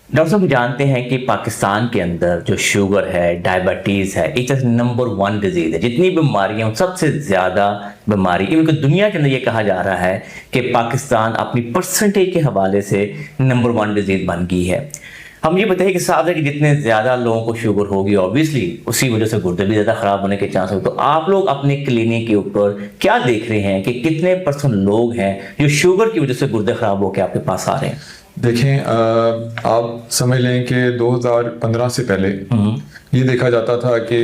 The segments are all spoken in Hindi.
डॉक्टर साहब जानते हैं कि पाकिस्तान के अंदर जो शुगर है, डायबिटीज़ है, एक तरह से नंबर 1 डिजीज़ है। जितनी बीमारियां सबसे ज़्यादा बीमारी इनकी दुनिया के अंदर ये कहा जा रहा है कि पाकिस्तान अपनी परसेंटेज के हवाले से नंबर 1 डिजीज़ बन गई है। हम ये बताइए कि साहब है कि जितने ज़्यादा लोगों को शुगर होगी ऑब्वियसली उसी वजह से गुर्दे भी ज़्यादा ख़राब होने के चांस होते। तो आप लोग अपने क्लिनिक के ऊपर क्या देख रहे हैं कि कितने % लोग हैं जो शुगर की वजह से गुर्दे ख़राब होकर आपके पास आ रहे हैं? देखें, आप समझ लें कि 2015 से पहले ये देखा जाता था कि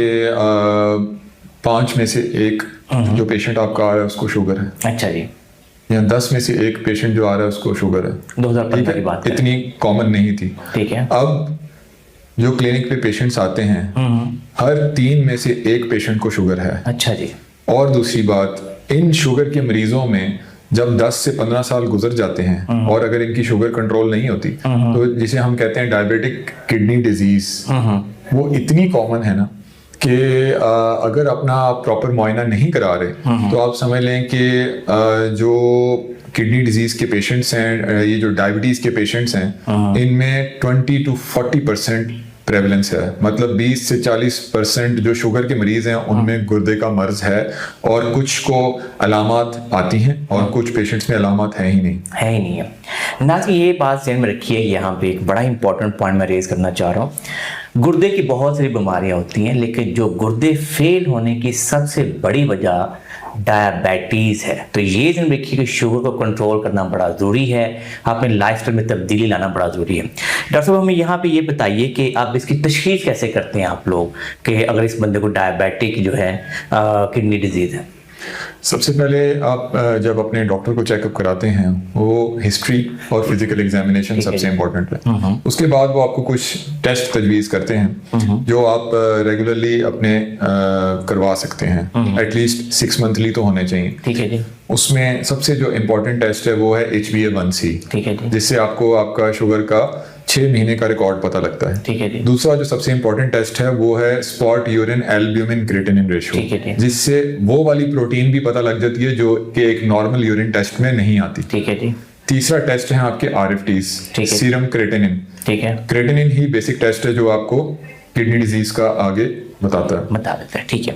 5 में से 1 जो पेशेंट आपका आ रहा है उसको शुगर है। अच्छा जी। या 10 में से 1 पेशेंट जो आ रहा है उसको शुगर है। 2015 की बात है। इतनी कॉमन नहीं थी। ठीक है। अब जो क्लिनिक पे पेशेंट्स आते हैं हर 3 में से 1 पेशेंट को शुगर है। अच्छा जी। और दूसरी बात, इन शुगर के मरीजों में जब 10 से 15 साल गुजर जाते हैं और अगर इनकी शुगर कंट्रोल नहीं होती तो जिसे हम कहते हैं डायबिटिक किडनी डिजीज, वो इतनी कॉमन है ना कि अगर अपना आप प्रॉपर मुआयना नहीं करा रहे तो आप समझ लें कि जो किडनी डिजीज के पेशेंट्स हैं, ये जो डायबिटीज के पेशेंट्स हैं, इनमें 20 to 40% प्रेवलेंस है। मतलब 20 से 40% जो शुगर के मरीज हैं उनमें गुर्दे का मर्ज है और कुछ को अलामात आती हैं और कुछ पेशेंट्स में अलामात है ही नहीं है। नाज़ ये बात ध्यान में रखिए, यहाँ पे एक बड़ा इंपॉर्टेंट पॉइंट मैं रेज करना चाह रहा हूँ। गुर्दे की बहुत सारी बीमारियां होती हैं लेकिन जो गुर्दे फेल होने की सबसे बड़ी वजह डायबिटीज़ है। तो ये ध्यान रखिए कि शुगर को कंट्रोल करना बड़ा ज़रूरी है, अपने लाइफस्टाइल में तब्दीली लाना बड़ा ज़रूरी है। डॉक्टर साहब हमें यहाँ पे ये बताइए कि आप इसकी तशख़ीस कैसे करते हैं आप लोग कि अगर इस बंदे को डायबिटिक जो है किडनी डिजीज़ है? सबसे पहले आप जब अपने डॉक्टर को चेकअप कराते हैं वो हिस्ट्री और फिजिकल एग्जामिनेशन सबसे इम्पोर्टेंट है। उसके बाद वो आपको कुछ टेस्ट तजवीज़ करते हैं जो आप रेगुलरली अपने करवा सकते हैं। एटलीस्ट 6 मंथली तो होने चाहिए। ठीक है जी। उसमें सबसे जो इम्पोर्टेंट टेस्ट है वो है HbA1c। ठीक है जी। जिससे आपको आपका शुगर का 6 महीने का रिकॉर्ड पता लगता है। ठीक है जी। दूसरा जो सबसे इंपॉर्टेंट टेस्ट है वो है spot urine albumin creatinine ratio. ठीक है जी। जिससे वो वाली प्रोटीन भी पता लग जाती है जो कि एक नॉर्मल यूरिन टेस्ट में नहीं आती। ठीक है जी। तीसरा टेस्ट है आपके RFTs, सीरम क्रिएटिनिन। ठीक है। क्रिएटिनिन ही बेसिक टेस्ट है जो आपको किडनी डिजीज का आगे बताता है। बता देता है। ठीक है।